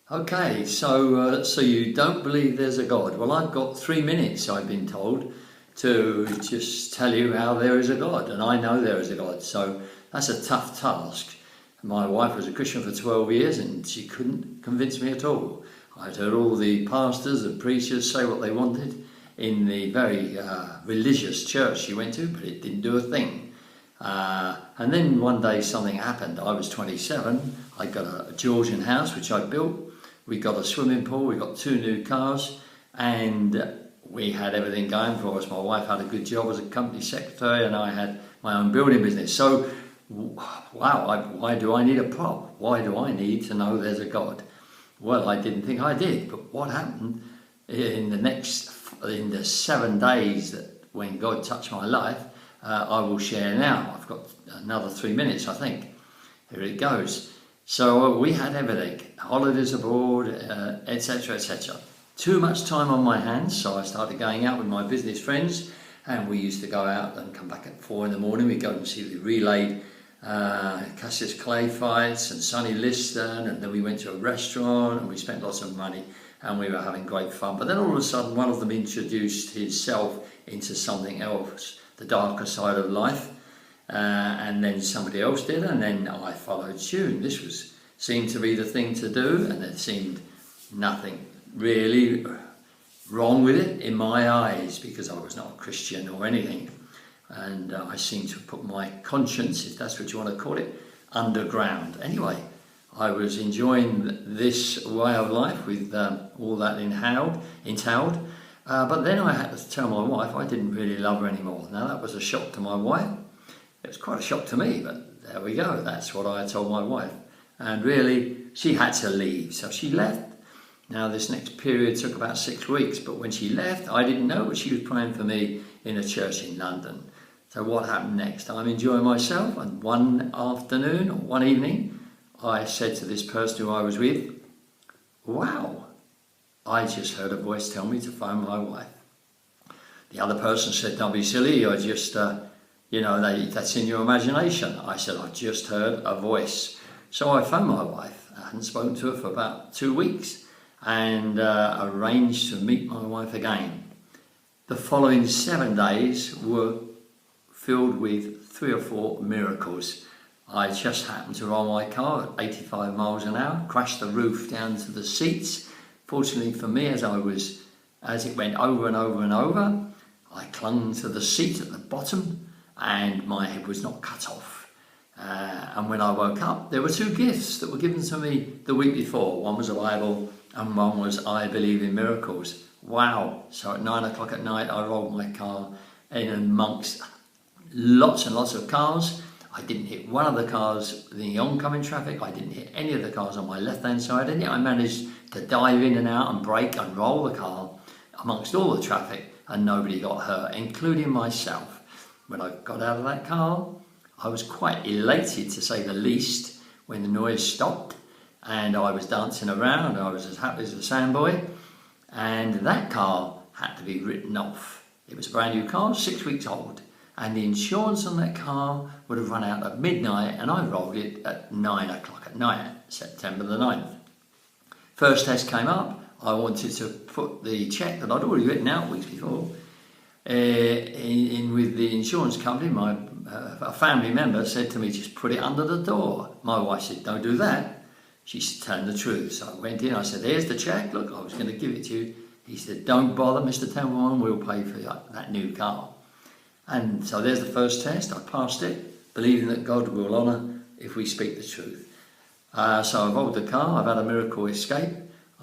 Okay, so you don't believe there's a God? Well, I've got 3 minutes, I've been told, to just tell you how there is a God, and I know there is a God. So that's a tough task. My wife was a Christian for 12 years, and she couldn't convince me at all. I'd heard all the pastors and preachers say what they wanted in the very religious church she went to, but it didn't do a thing. And then one day something happened. I was 27. I got a Georgian house which I built. We got a swimming pool. We got 2 new cars, and we had everything going for us. My wife had a good job as a company secretary, and I had my own building business. So, wow! Why do I need a prop? Why do I need to know there's a God? Well, I didn't think I did. But what happened in the 7 days that when God touched my life? I will share now. I've got another 3 minutes, I think. Here it goes. So we had everything, holidays abroad, etc., etc. Too much time on my hands, so I started going out with my business friends, and we used to go out and come back at 4 in the morning. We'd go and see the relayed Cassius Clay fights and Sonny Liston, and then we went to a restaurant and we spent lots of money and we were having great fun. But then all of a sudden one of them introduced himself into something else, the darker side of life, and then somebody else did, and then I followed suit. This seemed to be the thing to do, and there seemed nothing really wrong with it in my eyes, because I was not a Christian or anything, and I seemed to put my conscience, if that's what you want to call it, underground. Anyway, I was enjoying this way of life with all that entailed. But then I had to tell my wife I didn't really love her anymore. Now that was a shock to my wife. It was quite a shock to me, but there we go. That's what I told my wife. And really, she had to leave, so she left. Now this next period took about 6 weeks, but when she left, I didn't know, but she was praying for me in a church in London. So what happened next? I'm enjoying myself, and one afternoon, or one evening, I said to this person who I was with, wow, I just heard a voice tell me to phone my wife. The other person said, don't be silly, you're just, that's in your imagination. I said, I just heard a voice. So I phoned my wife. I hadn't spoken to her for about 2 weeks, and arranged to meet my wife again. The following 7 days were filled with 3 or 4 miracles. I just happened to roll my car at 85 miles an hour, crashed the roof down to the seats. Fortunately for me, as it went over and over and over, I clung to the seat at the bottom and my head was not cut off. And when I woke up, there were 2 gifts that were given to me the week before. One was a Bible and one was I Believe in Miracles. Wow. So at 9 o'clock at night, I rolled my car in amongst lots and lots of cars. I didn't hit one of the cars in the oncoming traffic. I didn't hit any of the cars on my left-hand side. And yet I managed to dive in and out and brake and roll the car amongst all the traffic, and nobody got hurt, including myself. When I got out of that car, I was quite elated, to say the least, when the noise stopped and I was dancing around. I was as happy as a sandboy, and that car had to be written off. It was a brand new car, 6 weeks old, and the insurance on that car would have run out at midnight, and I rolled it at 9 o'clock at night, September the 9th. First test came up. I wanted to put the cheque that I'd already written out weeks before in with the insurance company. A family member said to me, just put it under the door. My wife said, don't do that. She's telling the truth. So I went in, I said, here's the cheque. Look, I was going to give it to you. He said, don't bother, Mr. Templeman, we'll pay for that new car. And so there's the first test. I passed it, believing that God will honour if we speak the truth. So I rolled the car. I've had a miracle escape.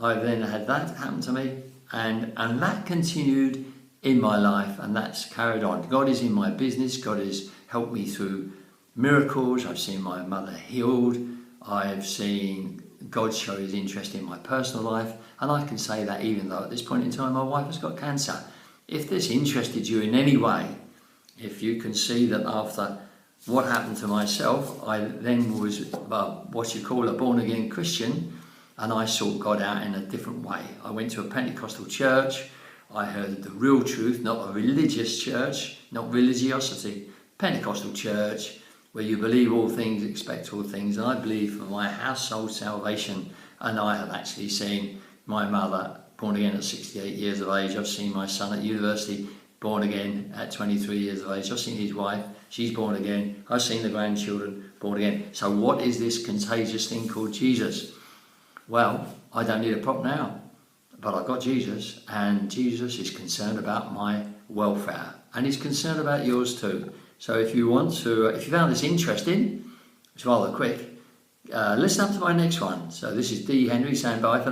I then had that happen to me, and that continued in my life, and that's carried on. God is in my business. God has helped me through miracles. I've seen my mother healed. I've seen God show his interest in my personal life, and I can say that even though at this point in time my wife has got cancer. If this interested you in any way, if you can see that after what happened to myself, I then was what you call a born-again Christian, and I sought God out in a different way. I went to a Pentecostal church. I heard the real truth, not a religious church, not religiosity. Pentecostal church, where you believe all things, expect all things, and I believe for my household salvation. And I have actually seen my mother born again at 68 years of age. I've seen my son at university born again at 23 years of age. I've seen his wife, she's born again. I've seen the grandchildren born again. So what is this contagious thing called Jesus? Well, I don't need a prop now, but I've got Jesus, and Jesus is concerned about my welfare, and he's concerned about yours too. So if you found this interesting, it's rather quick, listen up to my next one. So this is D. Henry saying bye for now.